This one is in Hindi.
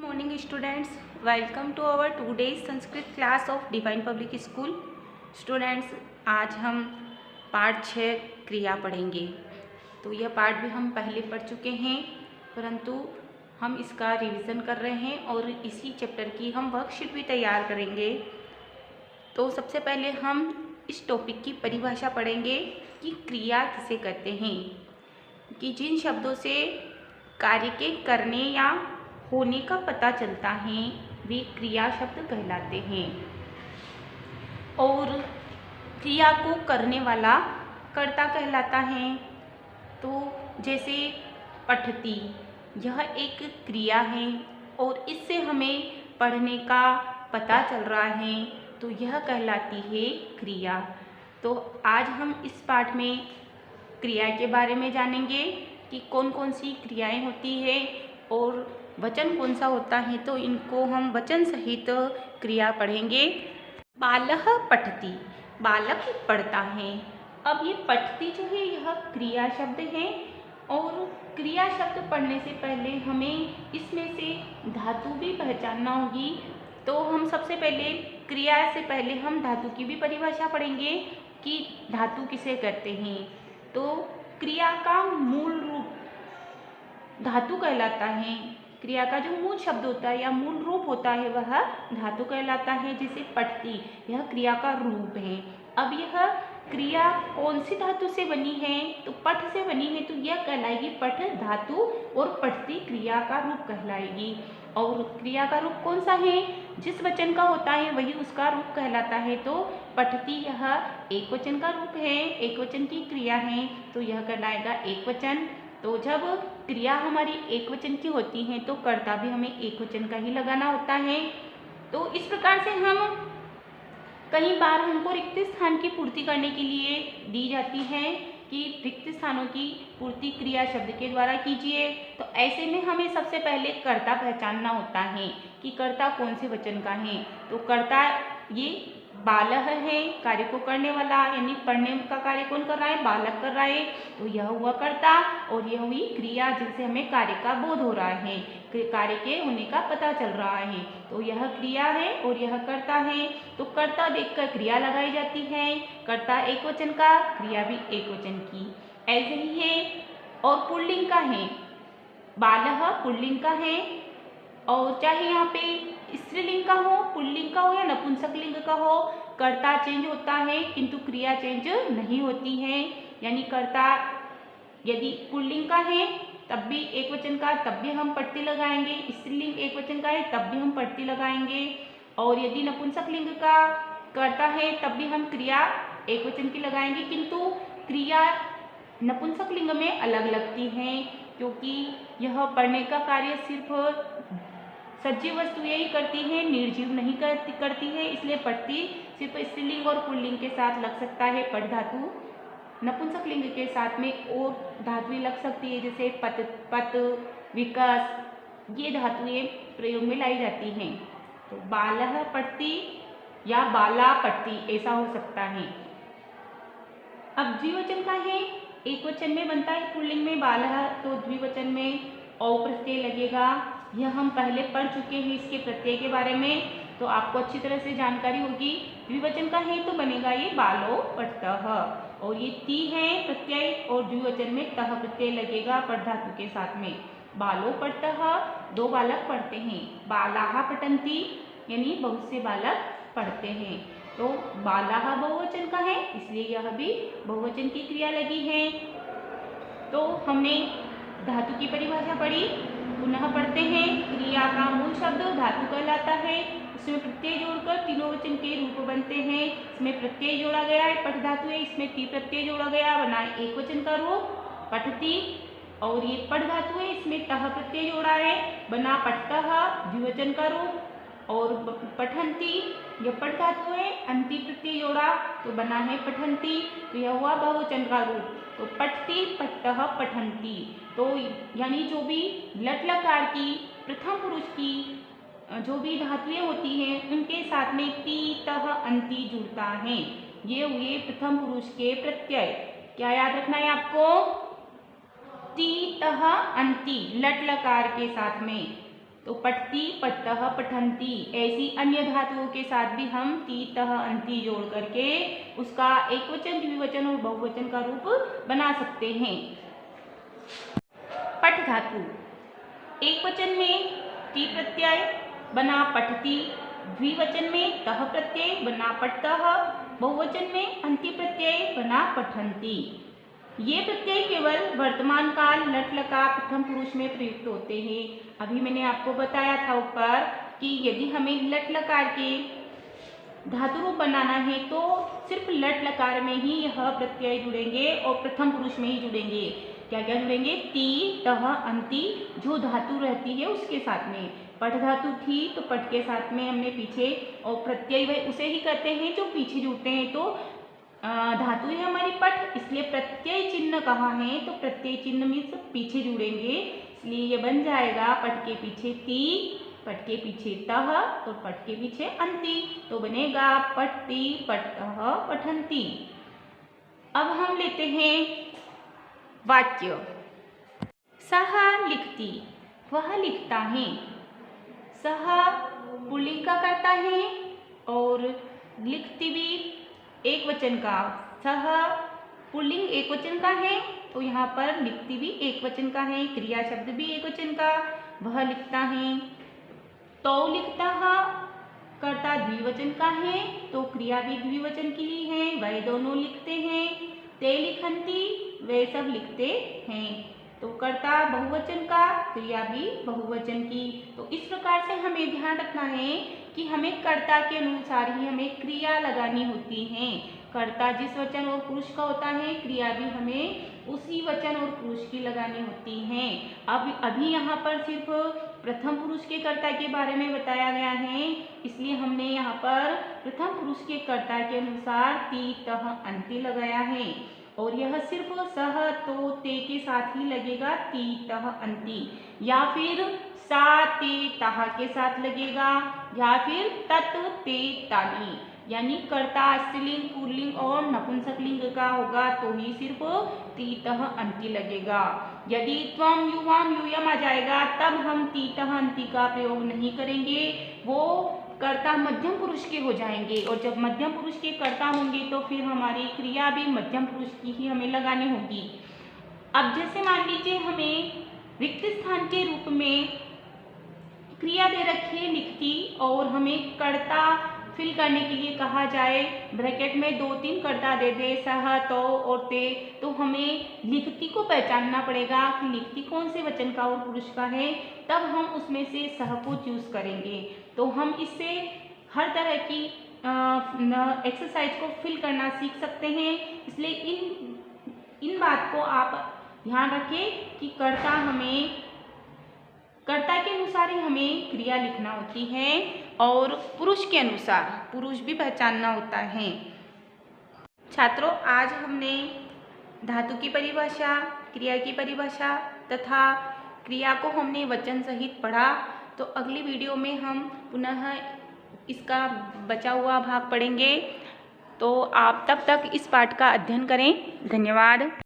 Morning students, welcome to our today's Sanskrit class of divine public school. Students, आज हम पाठ 6 क्रिया पढ़ेंगे। तो यह पाठ भी हम पहले पढ़ चुके हैं, परंतु हम इसका रिवीजन कर रहे हैं और इसी चैप्टर की हम वर्कशीट भी तैयार करेंगे। तो सबसे पहले हम इस टॉपिक की परिभाषा पढ़ेंगे कि क्रिया किसे कहते हैं, कि जिन शब्दों से कार्य के करने या होने का पता चलता है वे क्रिया शब्द कहलाते हैं। और क्रिया को करने वाला कर्ता कहलाता है। तो जैसे पठती, यह एक क्रिया है और इससे हमें पढ़ने का पता चल रहा है, तो यह कहलाती है क्रिया। तो आज हम इस पाठ में क्रिया के बारे में जानेंगे कि कौन कौन सी क्रियाएं होती है और वचन कौन सा होता है। तो इनको हम वचन सहित क्रिया पढ़ेंगे। बालः पठति, बालक पढ़ता है। अब ये पठति जो है यह क्रिया शब्द है और क्रिया शब्द पढ़ने से पहले हमें इसमें से धातु भी पहचानना होगी। तो हम सबसे पहले क्रिया से पहले हम धातु की भी परिभाषा पढ़ेंगे कि धातु किसे कहते हैं। तो क्रिया का मूल रूप धातु कहलाता है। क्रिया का जो मूल शब्द होता है या मूल रूप होता है वह धातु कहलाता है। जैसे पठती, यह क्रिया का रूप है। अब यह क्रिया कौन सी धातु से बनी है, तो पठ से बनी है, तो यह कहलाएगी पठ धातु और पठती क्रिया का रूप कहलाएगी। और क्रिया का रूप कौन सा है, जिस वचन का होता है वही उसका रूप कहलाता है। तो पठती यह एक वचन का रूप है, एक वचन की क्रिया है, तो यह कहलाएगा एक वचन। तो जब क्रिया हमारी एक वचन की होती है तो कर्ता भी हमें एक वचन का ही लगाना होता है। तो इस प्रकार से हम कई बार हमको रिक्त स्थान की पूर्ति करने के लिए दी जाती है कि रिक्त स्थानों की पूर्ति क्रिया शब्द के द्वारा कीजिए। तो ऐसे में हमें सबसे पहले कर्ता पहचानना होता है कि कर्ता कौन से वचन का है। तो कर्ता ये बालः है, कार्य को करने वाला, यानी पढ़ने का कार्य कौन कर रहा है, बालक कर रहा है। तो यह हुआ कर्ता और यह हुई क्रिया जिनसे हमें कार्य का बोध हो रहा है, कार्य के होने का पता चल रहा है। तो यह क्रिया है और यह कर्ता है। तो कर्ता देखकर क्रिया लगाई जाती है। कर्ता एक वचन का, क्रिया भी एक वचन की। ऐसे ही है। और पुल्लिंग का है, बालः पुल्लिंग का है। और चाहे यहाँ पे स्त्रीलिंग का हो, पुल्लिंग का हो या नपुंसक लिंग का हो, कर्ता चेंज होता है किंतु क्रिया चेंज नहीं होती है। यानी कर्ता यदि पुल्लिंग का है तब भी एक वचन का, तब भी हम पठती लगाएंगे। स्त्रीलिंग एक वचन का है तब भी हम पठती लगाएंगे। और यदि नपुंसक लिंग का कर्ता है तब भी हम क्रिया एक वचन की लगाएंगे, किंतु क्रिया नपुंसक लिंग में अलग लगती हैं, क्योंकि यह पढ़ने का कार्य सिर्फ सजीव वस्तु यही करती है, निर्जीव नहीं करती है। इसलिए पठती सिर्फ स्त्रीलिंग और पुल्लिंग के साथ लग सकता है पठ धातु। नपुंसक लिंग के साथ में और धातुएं लग सकती है, जैसे पत, पत, विकास, ये धातुएं प्रयोग में लाई जाती हैं। तो बालः पठती या बाला पठती ऐसा हो सकता है। अब द्विवचन का है, एक वचन में बनता है पुल्लिंग में बालः, तो द्विवचन में औ प्रत्यय लगेगा। यह हम पहले पढ़ चुके हैं इसके प्रत्यय के बारे में, तो आपको अच्छी तरह से जानकारी होगी। द्विवचन का है तो बनेगा ये बालो पठतः, और ये ती है प्रत्यय और द्विवचन में तह प्रत्यय लगेगा पठ धातु के साथ में। बालो पठतः, दो बालक पढ़ते हैं। बालाः पठन्ति, यानी बहुत से बालक पढ़ते हैं। तो बालाः बहुवचन का है, इसलिए यह भी बहुवचन की क्रिया लगी है। तो हमने धातु की परिभाषा पढ़ी, पुनः पढ़ते हैं। क्रिया का मूल शब्द धातु कहलाता है। उसमें प्रत्यय जोड़कर तीनों वचन के रूप बनते हैं। इसमें प्रत्यय जोड़ा गया है, पठ धातु है, इसमें ती प्रत्यय जोड़ा गया, बना एक वचन का रूप पठती। और ये पठ धातु है, इसमें तह प्रत्यय जोड़ा है, बना पठतः द्विवचन का रूप। और पठन्ति, यह पठ धातु है, अंति प्रत्यय जोड़ा तो बना है पठन्ति, तो यह हुआ बहुवचन का रूप। तो पठती पठतः पठन्ति। तो यानी जो भी लट लकार की प्रथम पुरुष की जो भी धातुएं होती हैं उनके साथ में ती तह अंति जुड़ता है। ये हुए प्रथम पुरुष के प्रत्यय। क्या याद रखना है आपको, ती तह अंति लट लकार के साथ में। तो पठती, पठतः, पठन्ति ऐसी अन्य धातुओं के साथ भी हम ती, तः, अंति जोड़ करके उसका एकवचन, द्विवचन और बहुवचन का रूप बना सकते हैं। पठ धातु, एक वचन में ती प्रत्यय बना पठती, द्विवचन में तः प्रत्यय बना पठतः, बहुवचन में अंति प्रत्यय बना पठन्ति। ये प्रत्यय केवल वर्तमान काल लट लकार प्रथम पुरुष में प्रयुक्त होते हैं। अभी मैंने आपको बताया था ऊपर कि यदि हमें लट लकार के धातु रूप बनाना है तो सिर्फ लट लकार में ही यह प्रत्यय जुड़ेंगे और प्रथम पुरुष में ही जुड़ेंगे। क्या क्या जुड़ेंगे? ती, तः, अंति जो धातु रहती है उसके साथ में। पठ धातु थी तो पठ के साथ में हमने पीछे, और प्रत्यय वह उसे ही कहते हैं जो पीछे जुड़ते हैं। तो धातु है हमारी पठ, इसलिए प्रत्यय चिन्ह कहाँ है? तो प्रत्यय चिन्ह मीन्स पीछे जुड़ेंगे, इसलिए ये बन जाएगा पठ के पीछे ती, पठ के पीछे तः और पठ के पीछे अंति। तो बनेगा पठती, पठतः, पठन्ति। अब हम लेते हैं वाक्य। सह लिखती, वह लिखता है। सह पुल्लिंग का करता है और लिखती भी एक वचन का। सह पुल्लिंग एक वचन का है तो यहाँ पर लिखती भी एक वचन का है, क्रिया शब्द भी एक वचन का। वह लिखता है। तो लिखता कर्ता द्विवचन का है तो क्रिया भी द्विवचन की ही है, वह दोनों लिखते हैं। ते लिखन्ति, वे सब लिखते हैं। तो कर्ता बहुवचन का, क्रिया भी बहुवचन की। तो इस प्रकार से हमें ध्यान रखना है कि हमें कर्ता के अनुसार ही हमें क्रिया लगानी होती है। कर्ता जिस वचन और पुरुष का होता है, क्रिया भी हमें उसी वचन और पुरुष की लगानी होती है। अब अभी यहाँ पर सिर्फ प्रथम पुरुष के कर्ता के बारे में बताया गया है, इसलिए हमने यहाँ पर प्रथम पुरुष के कर्ता के अनुसार ती, तः, अंति लगाया है। और यह सिर्फ सह, तो, ते के साथ ही लगेगा, ती, तः, अंति, या फिर सा, ते, ताहा के साथ लगेगा, या फिर तत्, ते, तानि। यानी कर्ता स्त्रीलिंग, पुल्लिंग और नपुंसकलिंग का होगा तो ही सिर्फ ती, तः, अंति लगेगा। यदि त्वम, युवाम, यूयम आ जाएगा तब हम ती, तः, अंति का प्रयोग नहीं करेंगे, वो कर्ता मध्यम पुरुष के हो जाएंगे। और जब मध्यम पुरुष के कर्ता होंगे तो फिर हमारी क्रिया भी मध्यम पुरुष की ही हमें लगानी होगी। अब जैसे मान लीजिए हमें रिक्त स्थान के रूप में क्रिया दे रखी है लिखती, और हमें कर्ता फिल करने के लिए कहा जाए, ब्रैकेट में 2-3 कर्ता दे दे, सह, तो और ते, तो हमें लिखती को पहचानना पड़ेगा कि लिखती कौन से वचन का और पुरुष का है, तब हम उसमें से सह को चूज करेंगे। तो हम इससे हर तरह की एक्सरसाइज को फिल करना सीख सकते हैं। इसलिए इन बात को आप ध्यान रखें कि कर्ता के अनुसार ही हमें क्रिया लिखना होती है और पुरुष के अनुसार पुरुष भी पहचानना होता है। छात्रों, आज हमने धातु की परिभाषा, क्रिया की परिभाषा तथा क्रिया को हमने वचन सहित पढ़ा। तो अगली वीडियो में हम पुनः इसका बचा हुआ भाग पढ़ेंगे। तो आप तब तक इस पाठ का अध्ययन करें। धन्यवाद।